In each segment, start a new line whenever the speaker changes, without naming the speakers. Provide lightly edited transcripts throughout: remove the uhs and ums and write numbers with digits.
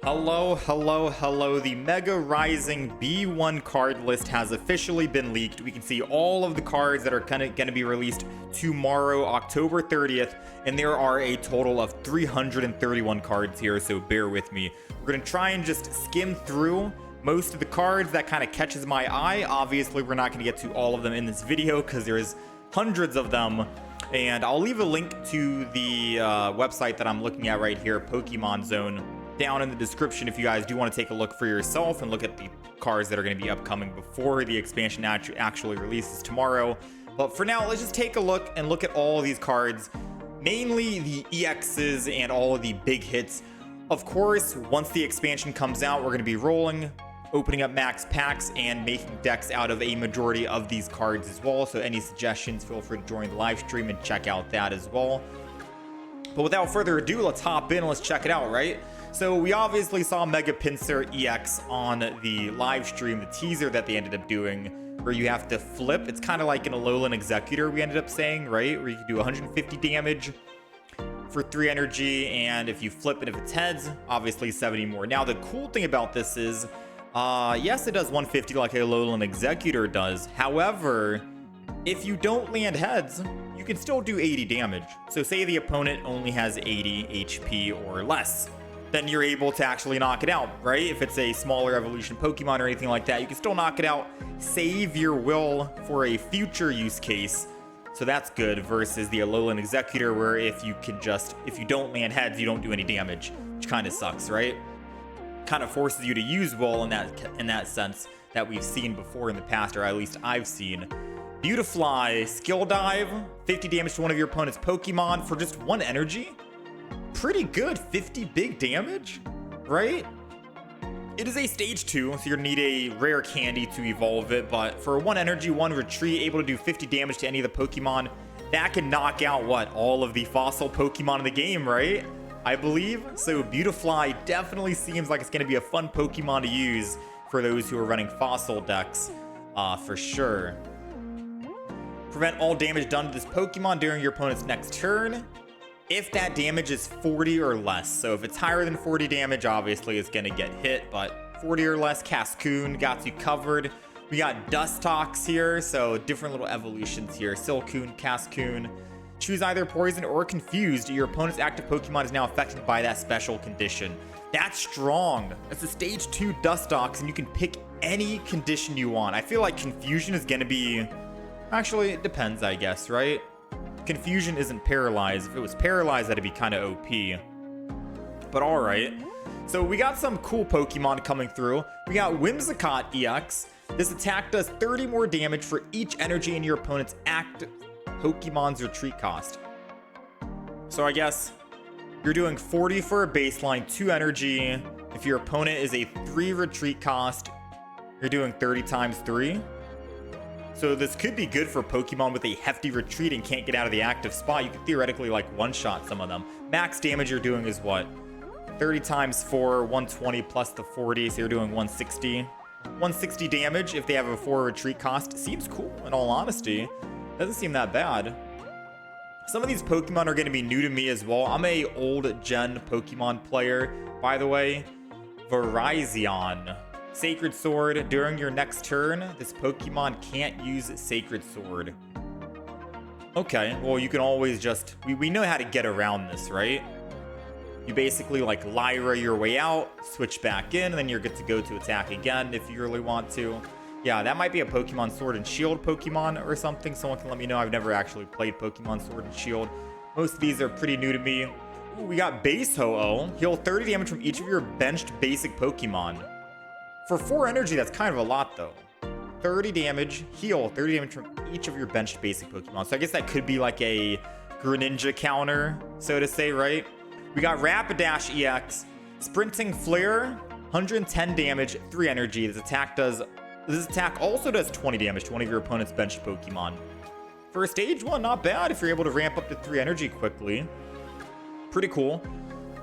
Hello. The Mega Rising B1 card list has officially been leaked. We can see all of the cards that are going to be released tomorrow, October 30th, and there are a total of 331 cards here, so bear with me. We're going to try and just skim through most of the cards that kind of catches my eye. Obviously, we're not going to get to all of them in this video because there's hundreds of them, and I'll leave a link to the website that I'm looking at right here, Pokemon Zone, down in the description if you guys do want to take a look for yourself and look at the cards that are going to be upcoming before the expansion actually releases tomorrow. But for now, let's just take a look at all of these cards, mainly the EXs and all of the big hits. Of course, once the expansion comes out, we're going to be rolling, opening up max packs, and making decks out of a majority of these cards as well. So any suggestions, feel free to join the live stream and check out that as well. But without further ado, let's hop in and let's check it out, right? So we obviously saw Mega Pinsir EX on the live stream, the teaser that they ended up doing, where you have to flip. It's kind of like an Alolan Executor, we ended up saying, right? Where you can do 150 damage for 3 energy, and if you flip it, if it's heads, obviously 70 more. Now, the cool thing about this is, yes, it does 150 like a Alolan Executor does. However, if you don't land heads, you can still do 80 damage. So say the opponent only has 80 HP or less, then you're able to actually knock it out, right? If it's a smaller evolution Pokemon or anything like that, you can still knock it out, save your will for a future use case. So that's good versus the Alolan Executor, where if you don't land heads, you don't do any damage, which kind of sucks, right? Kind of forces you to use will in that sense that we've seen before in the past, or at least I've seen. Beautifly, Skill Dive, 50 damage to one of your opponent's Pokemon for just 1 energy. Pretty good, 50 big damage, right? It is a stage 2, so you're gonna need a rare candy to evolve it, but for 1 energy, 1 retreat, able to do 50 damage to any of the Pokemon, that can knock out, what, all of the fossil Pokemon in the game, right? I believe. So Beautifly definitely seems like it's gonna be a fun Pokemon to use for those who are running fossil decks, for sure. Prevent all damage done to this Pokemon during your opponent's next turn, if that damage is 40 or less. So if it's higher than 40 damage, obviously it's gonna get hit, but 40 or less, Cascoon got you covered. We got Dustox here, so different little evolutions here. Silcoon, Cascoon. Choose either Poison or Confused. Your opponent's active Pokemon is now affected by that special condition. That's strong. That's a stage 2 Dustox, and you can pick any condition you want. I feel like Confusion is gonna be... Actually, it depends, I guess, right? Confusion isn't paralyzed. If it was paralyzed, that'd be kind of OP. But alright. So we got some cool Pokemon coming through. We got Whimsicott EX. This attack does 30 more damage for each energy in your opponent's active Pokemon's retreat cost. So I guess you're doing 40 for a baseline, 2 energy. If your opponent is a 3 retreat cost, you're doing 30 times 3. So this could be good for Pokemon with a hefty retreat and can't get out of the active spot. You could theoretically like one-shot some of them. Max damage you're doing is what? 30 times 4, 120 plus the 40, so you're doing 160. 160 damage if they have a 4 retreat cost. Seems cool, in all honesty. Doesn't seem that bad. Some of these Pokemon are going to be new to me as well. I'm a old gen Pokemon player, by the way. Virizion. Sacred Sword. During your next turn, this Pokemon can't use Sacred Sword. Okay, well, you can always just... We know how to get around this, right? You basically, like, Lyra your way out, switch back in, and then you're good to go to attack again if you really want to. Yeah, that might be a Pokemon Sword and Shield Pokemon or something. Someone can let me know. I've never actually played Pokemon Sword and Shield. Most of these are pretty new to me. Ooh, we got Base Ho-Oh. Heal 30 damage from each of your benched basic Pokemon. For 4 energy, that's kind of a lot, though. 30 damage, heal 30 damage from each of your benched basic Pokemon. So I guess that could be like a Greninja counter, so to say, right? We got Rapidash EX. Sprinting Flare, 110 damage, 3 energy. This attack also does 20 damage to one of your opponent's benched Pokemon. For a stage 1, not bad if you're able to ramp up to 3 energy quickly. Pretty cool.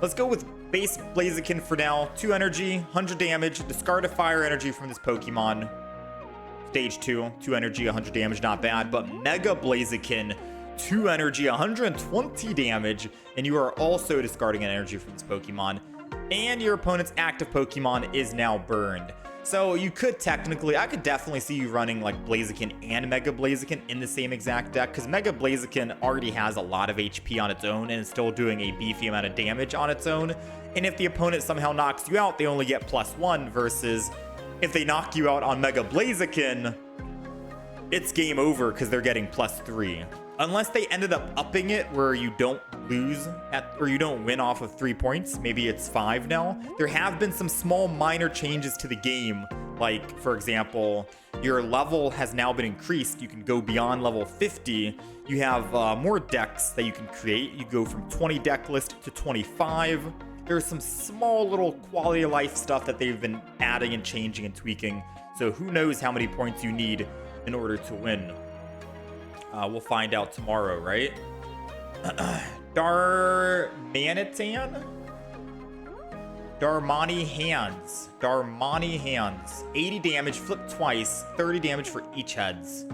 Let's go with Base Blaziken for now. 2 energy, 100 damage. Discard a fire energy from this Pokemon. Stage 2, 2 energy, 100 damage, not bad. But Mega Blaziken, 2 energy, 120 damage. And you are also discarding an energy from this Pokemon. and your opponent's active Pokemon is now burned. So you could technically, I could definitely see you running like Blaziken and Mega Blaziken in the same exact deck, because Mega Blaziken already has a lot of HP on its own and is still doing a beefy amount of damage on its own. And if the opponent somehow knocks you out, they only get +1, versus if they knock you out on Mega Blaziken, it's game over because they're getting +3. Unless they ended up upping it where you don't lose or you don't win off of 3 points. Maybe it's 5 now. There have been some small minor changes to the game. Like, for example, your level has now been increased. You can go beyond level 50. You have more decks that you can create. You go from 20 deck list to 25. There's some small little quality of life stuff that they've been adding and changing and tweaking. So who knows how many points you need in order to win. We'll find out tomorrow, right? Darmanitan? Darmani Hands. Darmani Hands. 80 damage, flip twice, 30 damage for each heads.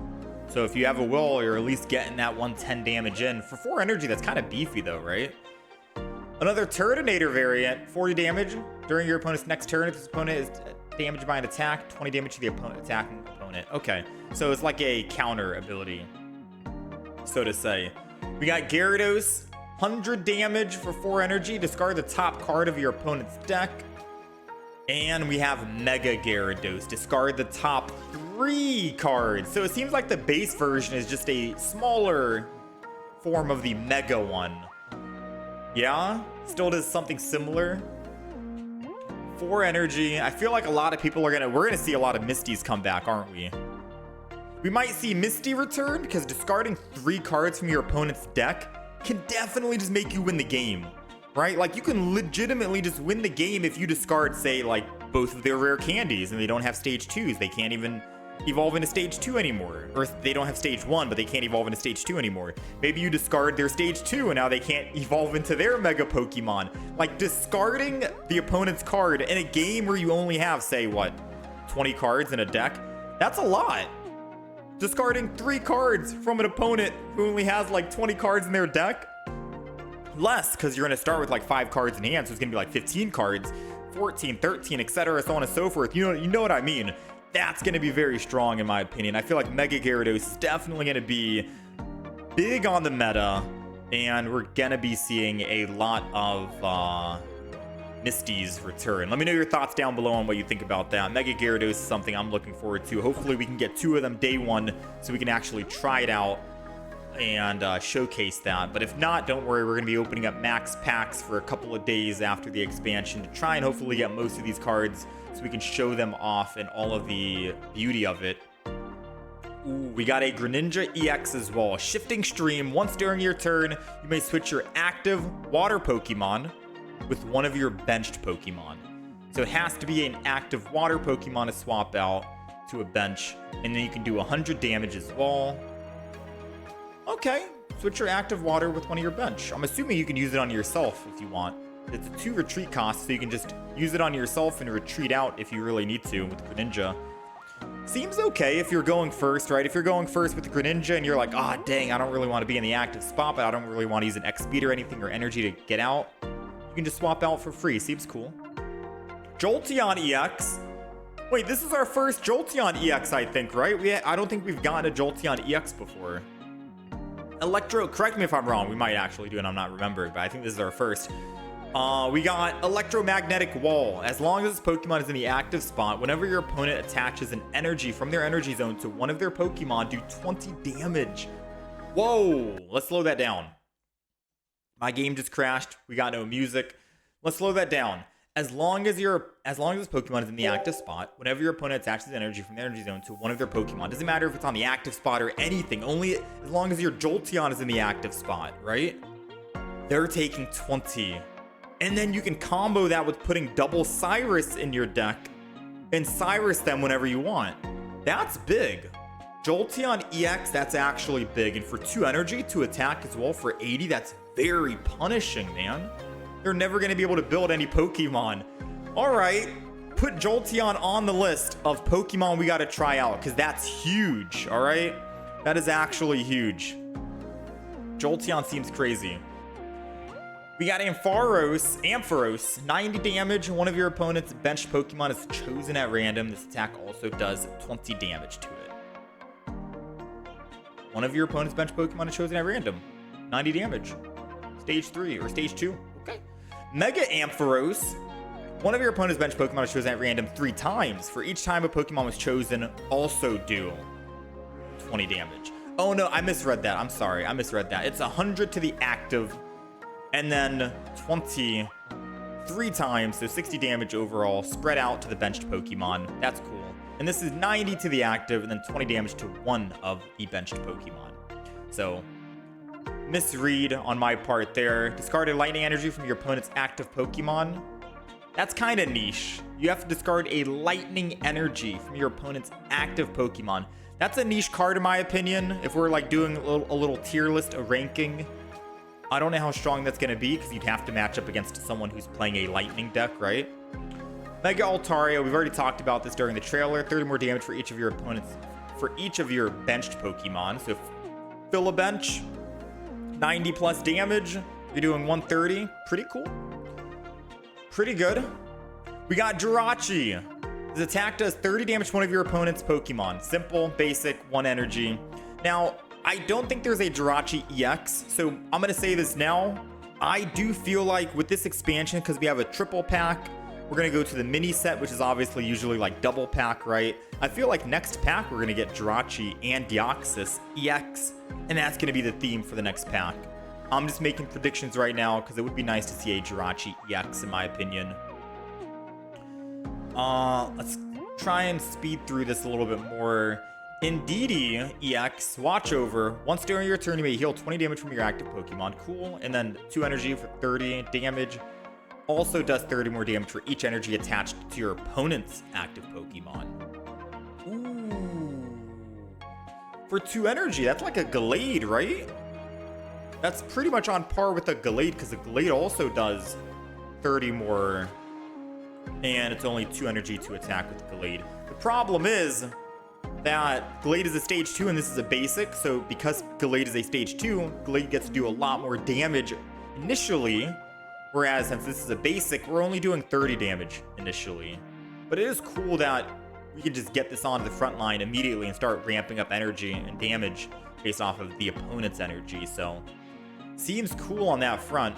So if you have a will, you're at least getting that 110 damage in. For 4 energy, that's kind of beefy though, right? Another Turtonator variant, 40 damage during your opponent's next turn. If this opponent is damaged by an attack, 20 damage to the attacking opponent. Okay, so it's like a counter ability, so to say. We got Gyarados, 100 damage for 4 energy. Discard the top card of your opponent's deck. And we have Mega Gyarados. Discard the top 3 cards. So it seems like the base version is just a smaller form of the Mega one. Yeah? Still does something similar. 4 energy. I feel like a lot of people we're gonna see a lot of Misties come back, aren't we? We might see Misty return, because discarding 3 cards from your opponent's deck can definitely just make you win the game, right? Like, you can legitimately just win the game if you discard, say, like, both of their rare candies and they don't have stage 2s. They can't even evolve into stage 2 anymore. Or they don't have stage 1, but they can't evolve into stage 2 anymore. Maybe you discard their stage 2 and now they can't evolve into their Mega Pokemon. Like, discarding the opponent's card in a game where you only have, say, what, 20 cards in a deck? That's a lot. Discarding 3 cards from an opponent who only has like 20 cards in their deck? Less, because you're going to start with like 5 cards in hand, so it's going to be like 15 cards, 14, 13, etc., so on and so forth. You know what I mean? That's going to be very strong in my opinion. I feel like Mega Gyarados is definitely going to be big on the meta, and we're going to be seeing a lot of Misty's return. Let me know your thoughts down below on what you think about that. Mega Gyarados is something I'm looking forward to. Hopefully we can get 2 of them day 1 so we can actually try it out and showcase that. But if not, don't worry, we're going to be opening up max packs for a couple of days after the expansion to try and hopefully get most of these cards so we can show them off and all of the beauty of it. Ooh, we got a Greninja EX as well. Shifting Stream. Once during your turn, you may switch your active water Pokemon with one of your benched Pokemon. So it has to be an active water Pokemon to swap out to a bench, and then you can do 100 damage as well. Okay, switch your active water with one of your bench. I'm assuming you can use it on yourself if you want. It's a 2 retreat cost, so you can just use it on yourself and retreat out if you really need to with Greninja. Seems okay if you're going first, right? If you're going first with the Greninja and you're like, ah, dang, I don't really want to be in the active spot, but I don't really want to use an X speed or anything or energy to get out, you can just swap out for free. Seems cool. Jolteon EX. Wait, this is our first Jolteon EX, I think, right? I don't think we've gotten a Jolteon EX before. Electro, correct me if I'm wrong. We might actually do it. I'm not remembering, but I think this is our first. We got Electromagnetic Wall. As long as this Pokemon is in the active spot, whenever your opponent attaches an energy from their energy zone to one of their Pokemon, do 20 damage. Whoa, let's slow that down. My game just crashed. We got no music. Let's slow that down. As long as this Pokemon is in the active spot, whenever your opponent attaches energy from the energy zone to one of their Pokemon, doesn't matter if it's on the active spot or anything, only as long as your Jolteon is in the active spot, right? They're taking 20. And then you can combo that with putting double Cyrus in your deck and Cyrus them whenever you want. That's big. Jolteon EX, that's actually big. And for 2 energy to attack as well for 80, that's very punishing, man. They're never going to be able to build any Pokemon. All right, put Jolteon on the list of Pokemon we got to try out, because that's huge, all right? That is actually huge. Jolteon seems crazy. We got Ampharos, 90 damage. One of your opponent's benched Pokemon is chosen at random. This attack also does 20 damage to it. One of your opponent's benched Pokemon is chosen at random. 90 damage. Stage 3 or Stage 2. Okay. Mega Ampharos. One of your opponent's benched Pokemon is chosen at random 3 times. For each time a Pokemon was chosen, also do 20 damage. Oh no, I misread that. I'm sorry. I misread that. It's 100 to the active. And then 20 3 times, so 60 damage overall, spread out to the benched Pokemon. That's cool. And this is 90 to the active, and then 20 damage to one of the benched Pokemon. So, misread on my part there. Discarded lightning energy from your opponent's active Pokemon. That's kind of niche. You have to discard a lightning energy from your opponent's active Pokemon. That's a niche card in my opinion. If we're like doing a little tier list, a ranking, I don't know how strong that's going to be because you'd have to match up against someone who's playing a lightning deck, right? Mega Altaria, we've already talked about this during the trailer. 30 more damage for each of your opponents, for each of your benched Pokemon. So fill a bench, 90 plus damage. You're doing 130. Pretty cool. Pretty good. We got Jirachi. This attack does 30 damage to one of your opponent's Pokemon. Simple, basic, 1 energy. Now, I don't think there's a Jirachi EX, so I'm going to say this now. I do feel like with this expansion, because we have a triple pack, we're going to go to the mini set, which is obviously usually like double pack, right? I feel like next pack, we're going to get Jirachi and Deoxys EX, and that's going to be the theme for the next pack. I'm just making predictions right now, because it would be nice to see a Jirachi EX, in my opinion. Let's try and speed through this a little bit more. Indeedee EX, Watch Over. Once during your turn, you may heal 20 damage from your active Pokemon. Cool. And then 2 energy for 30 damage. Also does 30 more damage for each energy attached to your opponent's active Pokemon. Ooh. For 2 energy, that's like a Gallade, right? That's pretty much on par with a Gallade, because a Gallade also does 30 more. And it's only 2 energy to attack with Gallade. The problem is that Gallade is a stage 2 and this is a basic, so because Gallade is a stage 2, Gallade gets to do a lot more damage initially, whereas since this is a basic, we're only doing 30 damage initially. But it is cool that we can just get this onto the front line immediately and start ramping up energy and damage based off of the opponent's energy, so seems cool on that front.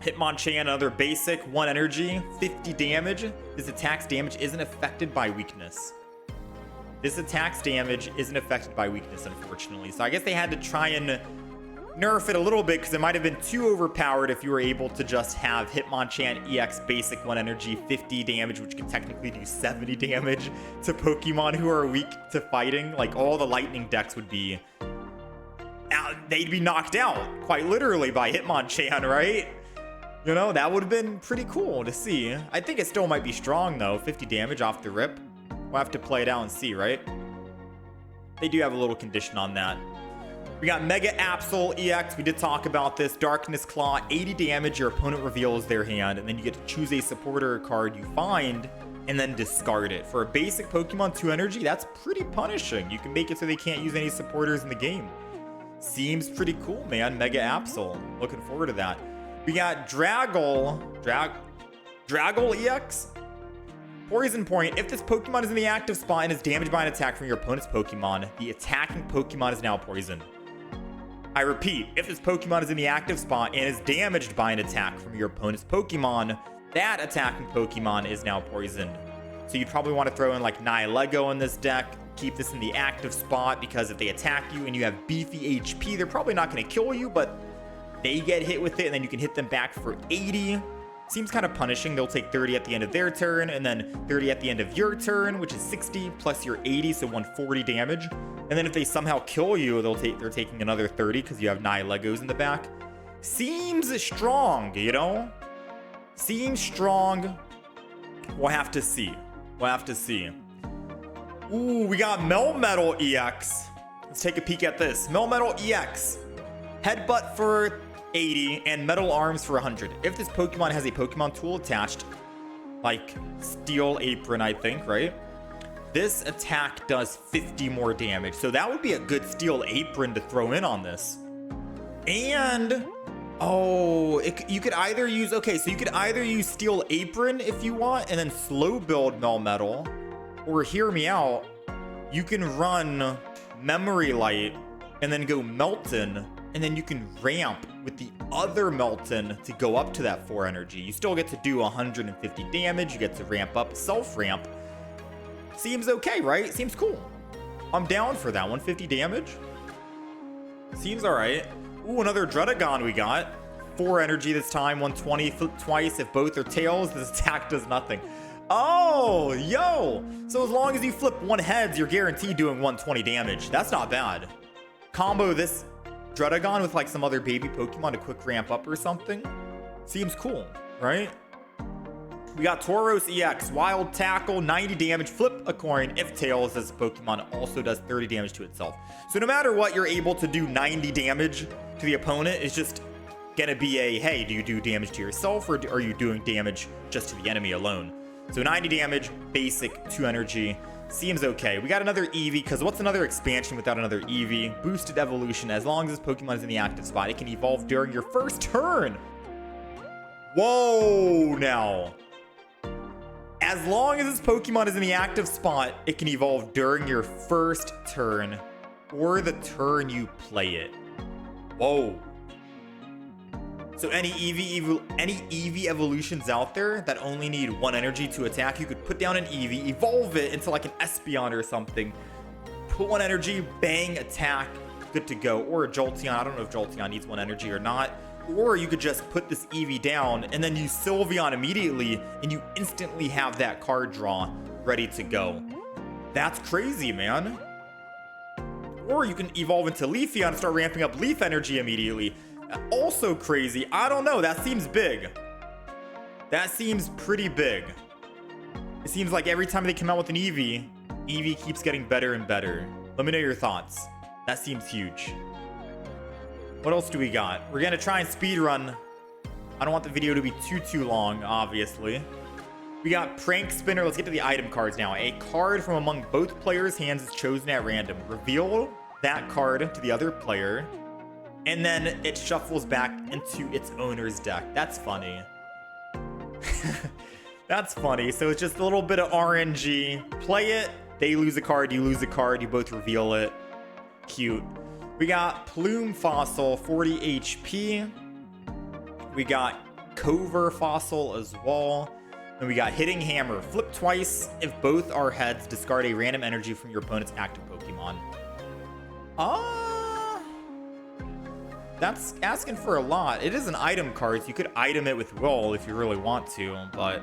Hitmonchan, another basic, 1 energy, 50 damage. This attack's damage isn't affected by weakness. This attack's damage isn't affected by weakness, unfortunately. So I guess they had to try and nerf it a little bit because it might have been too overpowered if you were able to just have Hitmonchan EX basic 1 energy, 50 damage, which can technically do 70 damage to Pokemon who are weak to fighting. Like all the lightning decks would be, they'd be knocked out quite literally by Hitmonchan, right? You know, that would have been pretty cool to see. I think it still might be strong though, 50 damage off the rip. We'll have to play it out and see, right? They do have a little condition on that. We got Mega Absol EX. We did talk about this. Darkness Claw, 80 damage. Your opponent reveals their hand, and then you get to choose a supporter card you find and then discard it. For a basic Pokemon 2 energy, that's pretty punishing. You can make it so they can't use any supporters in the game. Seems pretty cool, man. Mega Absol. Looking forward to that. We got Draggle EX. Poison Point. If this Pokemon is in the active spot and is damaged by an attack from your opponent's Pokemon, the attacking Pokemon is now poisoned. I repeat, if this Pokemon is in the active spot and is damaged by an attack from your opponent's Pokemon, that attacking Pokemon is now poisoned. So you'd probably want to throw in like Nihilego in this deck, keep this in the active spot, because if they attack you and you have beefy HP, they're probably not going to kill you, but they get hit with it and then you can hit them back for 80. Seems kind of punishing. They'll take 30 at the end of their turn and then 30 at the end of your turn, which is 60 plus your 80, so 140 damage. And then if they somehow kill you, they're taking another 30 because you have Nihilegos in the back. Seems strong, you know? Seems strong. We'll have to see. We'll have to see. Ooh, we got Melmetal EX. Let's take a peek at this. Melmetal EX. Headbutt for 80 and Metal Arms for 100. If this Pokemon has a Pokemon tool attached, like Steel Apron, I think, right? This attack does 50 more damage. So that would be a good Steel Apron to throw in on this. And Oh, you could either use, okay, so you could either use Steel Apron if you want, and then slow build Melmetal, or hear me out, you can run Memory Light, and then go Melton, and then you can ramp with the other Melton to go up to that 4 energy. You still get to do 150 damage, you get to ramp up, self-ramp. Seems okay, right? Seems cool. I'm down for that, 150 damage. Seems alright. Ooh, another Dredagon we got. 4 energy this time, 120, flip twice. If both are tails, this attack does nothing. Oh, yo! So as long as you flip 1 heads, you're guaranteed doing 120 damage. That's not bad. Combo this Dredagon with like some other baby Pokemon to quick ramp up or something. Seems cool, right? We got Tauros EX, Wild Tackle, 90 damage, flip a coin. If tails, this Pokemon also does 30 damage to itself. So no matter what, you're able to do 90 damage to the opponent. It's just gonna be a, hey, do you do damage to yourself or are you doing damage just to the enemy alone? So 90 damage, basic, 2 energy. Seems okay. We got another Eevee, because what's another expansion without another Eevee? Boosted evolution. As long as this Pokemon is in the active spot, it can evolve during your first turn. Whoa, now. As long as this Pokemon is in the active spot, it can evolve during your first turn or the turn you play it. Whoa. So any Eevee evolutions out there that only need 1 energy to attack, you could put down an Eevee, evolve it into like an Espeon or something, put 1 energy, bang, attack, good to go. Or a Jolteon. I don't know if Jolteon needs 1 energy or not. Or you could just put this Eevee down and then use Sylveon immediately and you instantly have that card draw ready to go. That's crazy, man. Or you can evolve into Leafeon and start ramping up Leaf energy immediately. Also crazy. I don't know. That seems big. That seems pretty big. It seems like every time they come out with an Eevee, Eevee keeps getting better and better. Let me know your thoughts. That seems huge. What else do we got? We're gonna try and speed run. I don't want the video to be too long, obviously. We got Prank Spinner. Let's get to the item cards now. A card from among both players' hands is chosen at random. Reveal that card to the other player, and then it shuffles back into its owner's deck. That's funny. That's funny. So it's just a little bit of RNG. Play it, they lose a card, you lose a card, you both reveal it. Cute. We got Plume Fossil, 40 HP. We got Cover Fossil as well. And we got Hitting Hammer. Flip twice. If both are heads, discard a random energy from your opponent's active Pokemon. That's asking for a lot. It is an item card, so you could item it with Roll if you really want to, but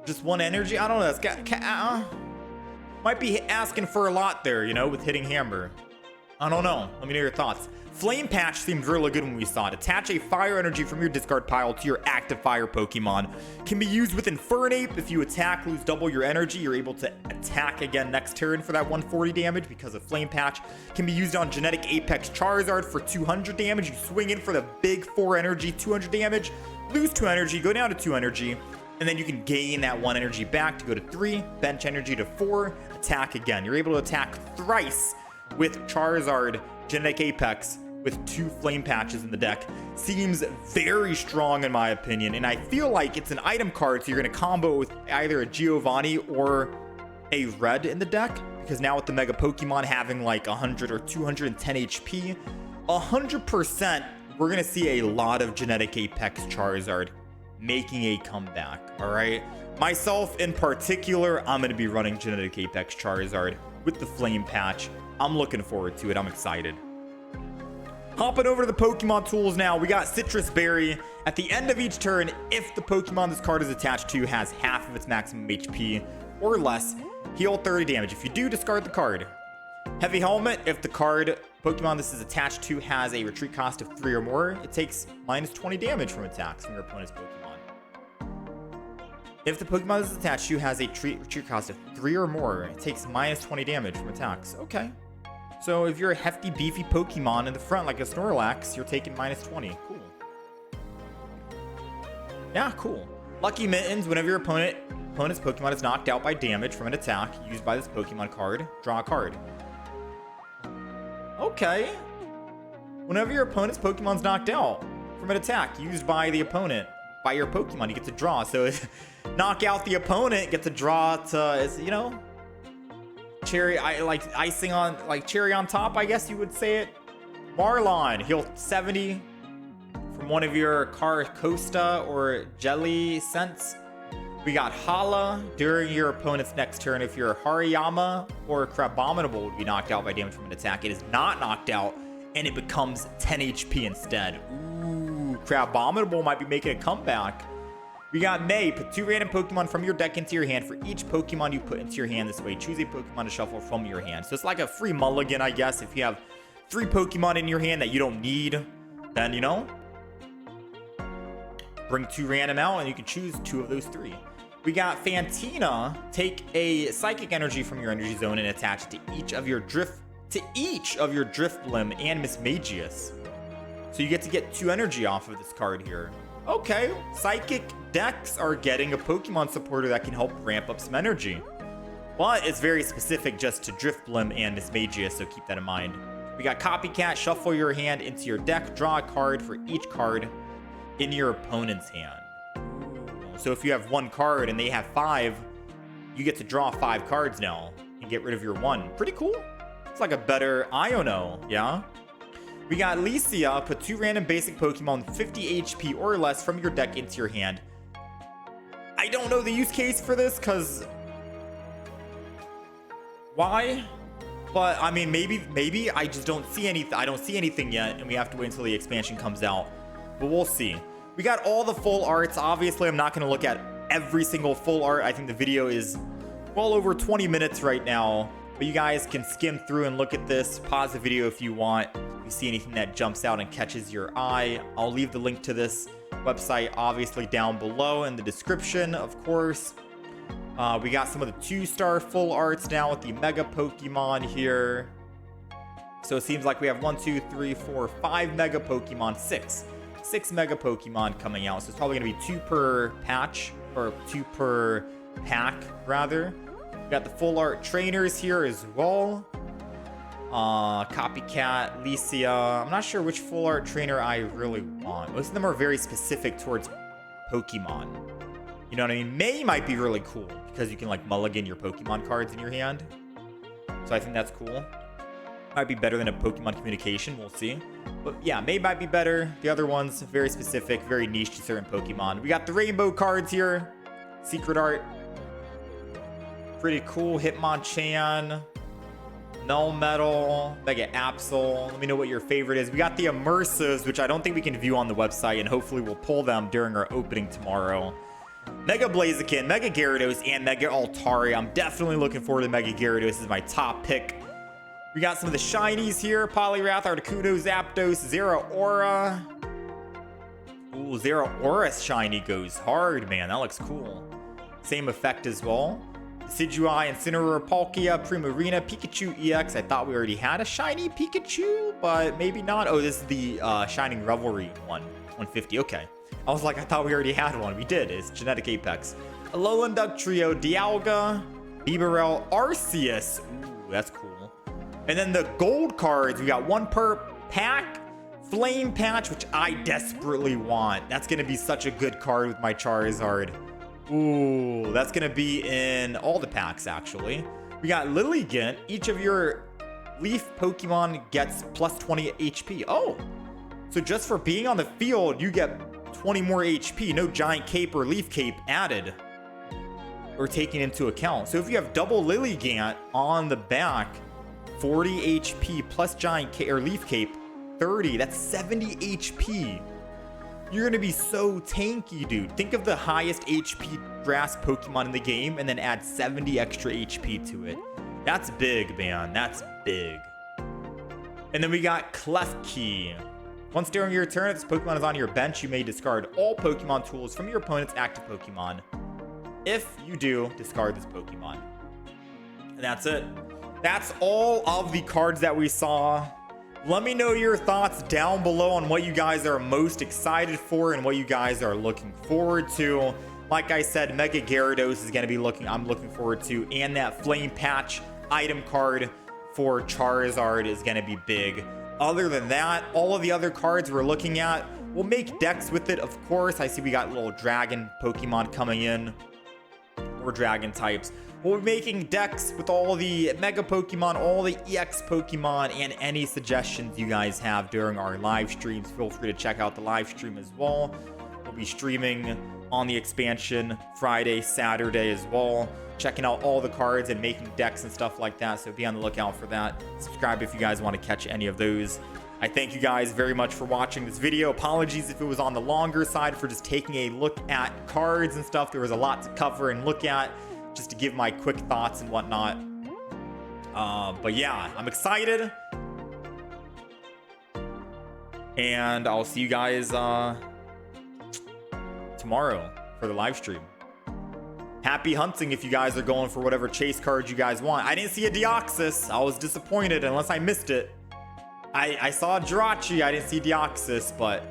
just 1 energy? I don't know. That's might be asking for a lot there, you know, with Hitting Hammer. I don't know. Let me know your thoughts. Flame Patch seemed really good when we saw it. Attach a fire energy from your discard pile to your active fire Pokemon. Can be used with Infernape. If you attack, lose double your energy. You're able to attack again next turn for that 140 damage because of Flame Patch. Can be used on Genetic Apex Charizard for 200 damage. You swing in for the big 4 energy, 200 damage. Lose 2 energy, go down to 2 energy. And then you can gain that 1 energy back to go to 3. Bench energy to 4. Attack again. You're able to attack thrice with Charizard Genetic Apex with 2 Flame Patches in the deck. Seems very strong in my opinion, and I feel like it's an item card, so you're going to combo with either a Giovanni or a Red in the deck, because now with the Mega Pokemon having like 100 or 210 HP, 100% we're going to see a lot of Genetic Apex Charizard making a comeback, alright? Myself in particular, I'm going to be running Genetic Apex Charizard with the Flame Patch. I'm looking forward to it. I'm excited. Hopping over to the Pokemon tools now, we got Citrus Berry. At the end of each turn, if the Pokemon this card is attached to has half of its maximum HP or less, heal 30 damage. If you do, discard the card. Heavy Helmet, if the card Pokemon this is attached to has a retreat cost of 3 or more, it takes minus 20 damage from attacks from your opponent's Pokemon. If the Pokemon this is attached to has a retreat cost of 3 or more, it takes minus 20 damage from attacks. Okay. So if you're a hefty, beefy Pokemon in the front like a Snorlax, you're taking minus 20. Cool. Yeah, cool. Lucky Mittens, whenever your opponent's Pokemon is knocked out by damage from an attack used by this Pokemon card, draw a card. Okay. Whenever your opponent's Pokemon's knocked out from an attack used by the opponent, by your Pokemon, you get to draw. So knock out the opponent, get to draw to, you know, icing on, like cherry on top, I guess you would say it. Marlon, heal 70 from one of your Carcosta or Jelly Scents. We got Hala during your opponent's next turn. If your Hariyama or Crabominable would be knocked out by damage from an attack, it is not knocked out and it becomes 10 HP instead. Ooh, Crabominable might be making a comeback. We got May. Put 2 random Pokemon from your deck into your hand. For each Pokemon you put into your hand this way, choose a Pokemon to shuffle from your hand. So it's like a free mulligan, I guess. If you have 3 Pokemon in your hand that you don't need, then, you know, bring 2 random out and you can choose 2 of those 3. We got Fantina. Take a Psychic Energy from your Energy Zone and attach it to each of your Drift Limb and Mismagius. So you get to get 2 energy off of this card here. Okay, Psychic decks are getting a Pokemon supporter that can help ramp up some energy. But it's very specific just to Drifblim and Mismagius, so keep that in mind. We got Copycat. Shuffle your hand into your deck. Draw a card for each card in your opponent's hand. So if you have 1 card and they have 5, you get to draw 5 cards now and get rid of your 1. Pretty cool. It's like a better Iono, yeah? We got Licia. Put 2 random basic Pokemon with 50 HP or less from your deck into your hand. I don't know the use case for this, because... why? But, I mean, maybe I just don't see anything. I don't see anything yet, and we have to wait until the expansion comes out. But we'll see. We got all the full arts. Obviously, I'm not going to look at every single full art. I think the video is well over 20 minutes right now. But you guys can skim through and look at this. Pause the video if you want. If you see anything that jumps out and catches your eye, I'll leave the link to this website obviously down below in the description, of course. We got some of the 2-star full arts now with the Mega Pokemon here. So it seems like we have 1, 2, 3, 4, 5 Mega Pokemon, 6 Mega Pokemon coming out. So it's probably going to be 2 per patch, or 2 per pack, rather. We got the full art trainers here as well. Copycat, Licia. I'm not sure which full art trainer I really want. Most of them are very specific towards Pokemon. You know what I mean? May might be really cool because you can like mulligan your Pokemon cards in your hand. So I think that's cool. Might be better than a Pokemon Communication. We'll see. But yeah, May might be better. The other ones, very specific, very niche to certain Pokemon. We got the rainbow cards here. Secret art. Pretty cool. Hitmonchan. Null Metal. Mega Absol. Let me know what your favorite is. We got the Immersives, which I don't think we can view on the website, and hopefully we'll pull them during our opening tomorrow. Mega Blaziken, Mega Gyarados, and Mega Altari. I'm definitely looking forward to Mega Gyarados. This is my top pick. We got some of the shinies here. Poliwrath, Articuno, Zapdos, Zeraora. Ooh, Zeraora's shiny goes hard, man. That looks cool. Same effect as well. Decidueye, Incineroar, Palkia, Primarina, Pikachu EX. I thought we already had a shiny Pikachu, but maybe not. Oh, this is the Shining Revelry one. 150, okay. I was like, I thought we already had one. We did. It's Genetic Apex. Alolan Duck Trio, Dialga, Bibarel, Arceus. Ooh, that's cool. And then the gold cards, we got 1 per pack. Flame Patch, which I desperately want. That's going to be such a good card with my Charizard. Ooh, that's going to be in all the packs, actually. We got Lilligant. Each of your Leaf Pokemon gets plus 20 HP. Oh, so just for being on the field, you get 20 more HP. No Giant Cape or Leaf Cape added or taken into account. So if you have double Lilligant on the back, 40 HP plus Giant Cape or Leaf Cape, 30. That's 70 HP. You're gonna be so tanky, dude. Think of the highest HP grass Pokemon in the game and then add 70 extra HP to it. That's big, man. That's big. And then we got Klefki. Once during your turn, if this Pokemon is on your bench, you may discard all Pokemon tools from your opponent's active Pokemon. If you do, discard this Pokemon. And that's it. That's all of the cards that we saw. Let me know your thoughts down below on what you guys are most excited for and what you guys are looking forward to. Like I said, Mega Gyarados is going to be I'm looking forward to, and that Flame Patch item card for Charizard is going to be big. Other than that, all of the other cards we're looking at, we'll make decks with it, of course. I see we got little dragon Pokemon coming in, or dragon types. We'll be making decks with all the Mega Pokemon, all the EX Pokemon, and any suggestions you guys have during our live streams. Feel free to check out the live stream as well. We'll be streaming on the expansion Friday, Saturday as well, checking out all the cards and making decks and stuff like that, so be on the lookout for that. Subscribe if you guys want to catch any of those. I thank you guys very much for watching this video. Apologies if it was on the longer side for just taking a look at cards and stuff. There was a lot to cover and look at, just to give my quick thoughts and whatnot. But yeah, I'm excited. And I'll see you guys tomorrow for the live stream. Happy hunting if you guys are going for whatever chase cards you guys want. I didn't see a Deoxys. I was disappointed unless I missed it. I saw Jirachi. I didn't see Deoxys, but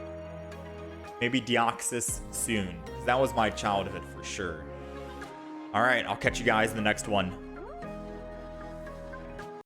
maybe Deoxys soon. That was my childhood for sure. All right, I'll catch you guys in the next one.